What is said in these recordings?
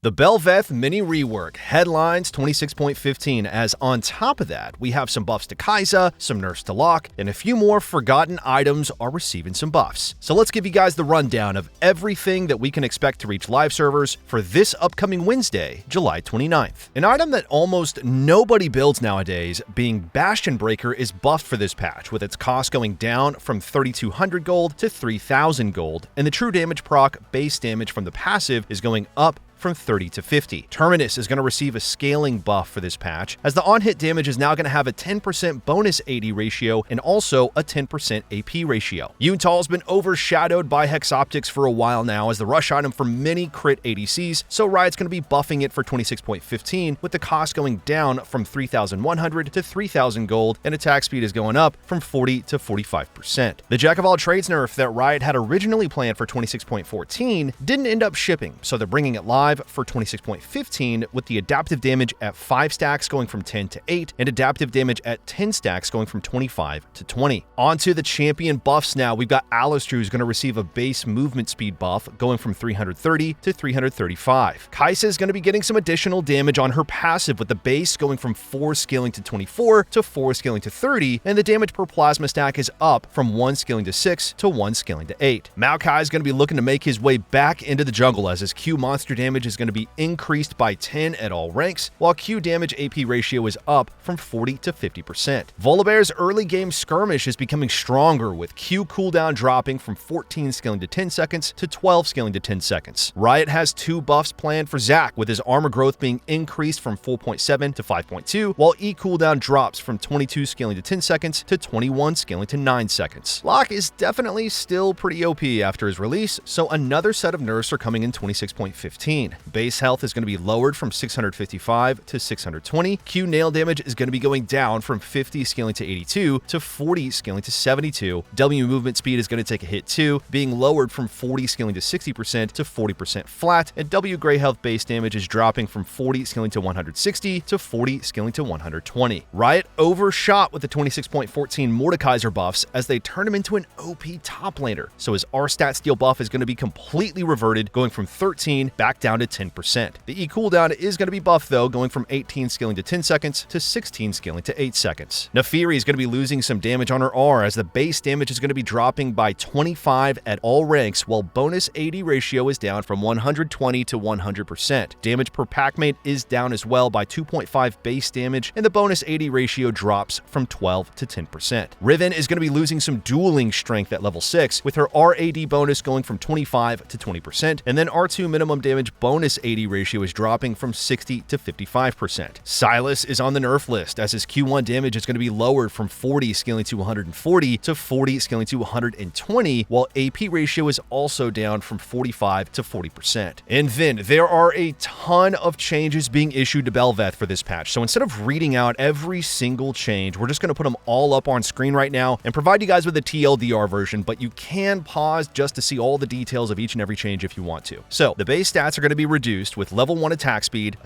The Bel'Veth Mini Rework headlines 26.15, as on top of that, we have some buffs to Kai'Sa, some nerfs to Locke, and a few more forgotten items are receiving some buffs. So let's give you guys the rundown of everything that we can expect to reach live servers for this upcoming Wednesday, July 29th. An item that almost nobody builds nowadays, being Bastion Breaker, is buffed for this patch, with its cost going down from 3,200 gold to 3,000 gold, and the true damage proc base damage from the passive is going up from 30 to 50. Terminus is going to receive a scaling buff for this patch, as the on-hit damage is now going to have a 10% bonus AD ratio and also a 10% AP ratio. Yuntal's been overshadowed by Hex Optics for a while now as the rush item for many crit ADCs, so Riot's going to be buffing it for 26.15, with the cost going down from 3,100 to 3,000 gold, and attack speed is going up from 40 to 45%. The Jack of all trades nerf that Riot had originally planned for 26.14 didn't end up shipping, so they're bringing it live for 26.15, with the adaptive damage at 5 stacks going from 10 to 8, and adaptive damage at 10 stacks going from 25 to 20. On to the champion buffs now. We've got Alistair, who's going to receive a base movement speed buff going from 330 to 335. Kai'Sa is going to be getting some additional damage on her passive, with the base going from 4 scaling to 24 to 4 scaling to 30, and the damage per plasma stack is up from 1 scaling to 6 to 1 scaling to 8. Maokai is going to be looking to make his way back into the jungle, as his Q monster damage is going to be increased by 10 at all ranks, while Q damage AP ratio is up from 40 to 50%. Volibear's early game skirmish is becoming stronger, with Q cooldown dropping from 14 scaling to 10 seconds to 12 scaling to 10 seconds. Riot has 2 buffs planned for Zac, with his armor growth being increased from 4.7 to 5.2, while E cooldown drops from 22 scaling to 10 seconds to 21 scaling to 9 seconds. Locke is definitely still pretty OP after his release, so another set of nerfs are coming in 26.15. Base health is going to be lowered from 655 to 620. Q nail damage is going to be going down from 50 scaling to 82 to 40 scaling to 72. W movement speed is going to take a hit too, being lowered from 40 scaling to 60% to 40% flat, and W gray health base damage is dropping from 40 scaling to 160 to 40 scaling to 120. Riot overshot with the 26.14 Mordekaiser buffs as they turn him into an OP top laner, so his R stat steal buff is going to be completely reverted, going from 13 back down to 10%. The E cooldown is going to be buffed though, going from 18 scaling to 10 seconds to 16 scaling to 8 seconds. Naafiri is going to be losing some damage on her R, as the base damage is going to be dropping by 25 at all ranks, while bonus AD ratio is down from 120 to 100%. Damage per pack mate is down as well by 2.5 base damage, and the bonus AD ratio drops from 12 to 10%. Riven is going to be losing some dueling strength at level 6, with her RAD bonus going from 25 to 20%, and then R2 minimum damage bonus AD ratio is dropping from 60 to 55%. Sylas is on the nerf list, as his Q1 damage is going to be lowered from 40 scaling to 140 to 40 scaling to 120, while AP ratio is also down from 45 to 40%. And then there are a ton of changes being issued to Bel'Veth for this patch, so instead of reading out every single change, we're just going to put them all up on screen right now and provide you guys with a TLDR version, but you can pause just to see all the details of each and every change if you want to. So the base stats are going to be reduced, with level 1 attack speed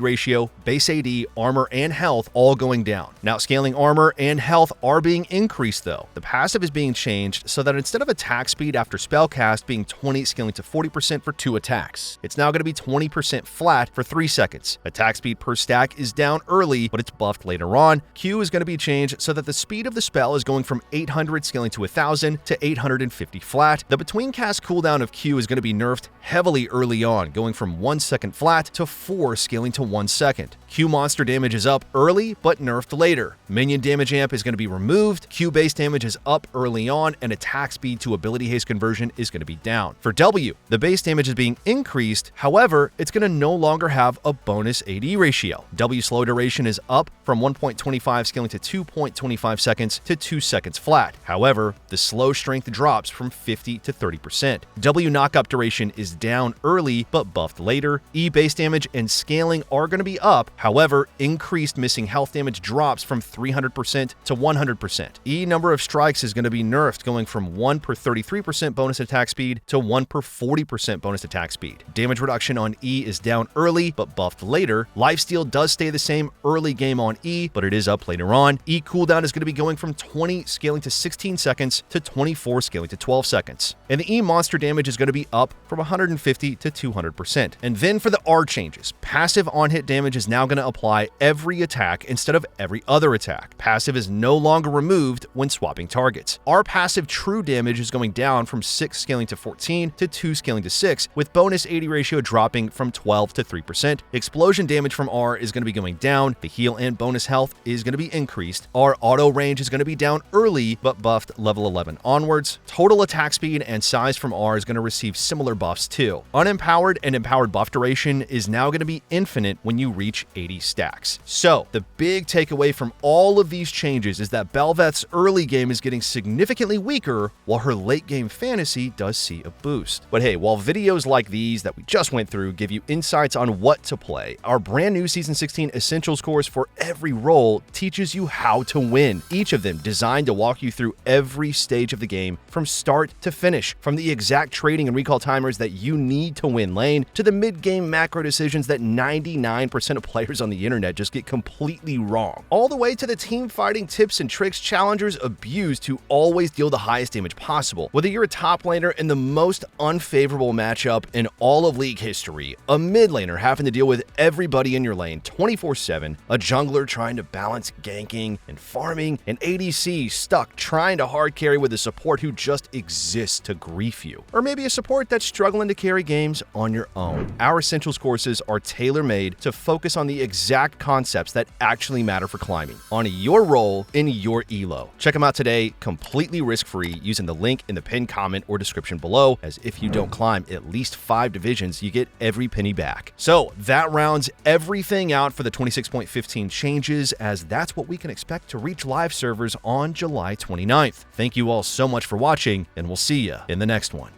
ratio, base AD, armor, and health all going down. Now, scaling armor and health are being increased though. The passive is being changed so that instead of attack speed after spellcast being 20 scaling to 40% for 2 attacks, it's now going to be 20% flat for 3 seconds. Attack speed per stack is down early, but it's buffed later on. Q is going to be changed so that the speed of the spell is going from 800 scaling to 1000 to 850 flat. The between cast cooldown of Q is going to be nerfed heavily early on, going from 1 second flat to 4 scaling to 1 second. Q monster damage is up early, but nerfed later. Minion damage amp is going to be removed. Q base damage is up early on, and attack speed to ability haste conversion is going to be down. For W, the base damage is being increased, however, it's going to no longer have a bonus AD ratio. W slow duration is up from 1.25 scaling to 2.25 seconds to 2 seconds flat. However, the slow strength drops from 50 to 30%. W knockup duration is down early, but buffed later. E base damage and scaling are going to be up. However, increased missing health damage drops from 300% to 100%. E number of strikes is going to be nerfed, going from 1 per 33% bonus attack speed to 1 per 40% bonus attack speed. Damage reduction on E is down early, but buffed later. Lifesteal does stay the same early game on E, but it is up later on. E cooldown is going to be going from 20 scaling to 16 seconds to 24 scaling to 12 seconds. And the E monster damage is going to be up from 150 to 200%. 10%. And then for the R changes, passive on-hit damage is now going to apply every attack instead of every other attack. Passive is no longer removed when swapping targets. R passive true damage is going down from 6 scaling to 14 to 2 scaling to 6, with bonus 80 ratio dropping from 12 to 3%. Explosion damage from R is going to be going down. The heal and bonus health is going to be increased. R auto range is going to be down early, but buffed level 11 onwards. Total attack speed and size from R is going to receive similar buffs too. Unempowered and empowered buff duration is now going to be infinite when you reach 80 stacks. So the big takeaway from all of these changes is that Bel'Veth's early game is getting significantly weaker, while her late game fantasy does see a boost. But hey, while videos like these that we just went through give you insights on what to play, our brand new Season 16 Essentials course for every role teaches you how to win. Each of them designed to walk you through every stage of the game from start to finish, from the exact trading and recall timers that you need to win lane, to the mid-game macro decisions that 99% of players on the internet just get completely wrong, all the way to the team fighting tips and tricks challengers abuse to always deal the highest damage possible. Whether you're a top laner in the most unfavorable matchup in all of League history, a mid laner having to deal with everybody in your lane 24/7, a jungler trying to balance ganking and farming, an ADC stuck trying to hard carry with a support who just exists to grief you, or maybe a support that's struggling to carry games on your own. Our Essentials courses are tailor-made to focus on the exact concepts that actually matter for climbing, on your role in your elo. Check them out today, completely risk-free, using the link in the pinned comment or description below, as if you don't climb at least 5 divisions, you get every penny back. So that rounds everything out for the 26.15 changes, as that's what we can expect to reach live servers on July 29th. Thank you all so much for watching, and we'll see you in the next one.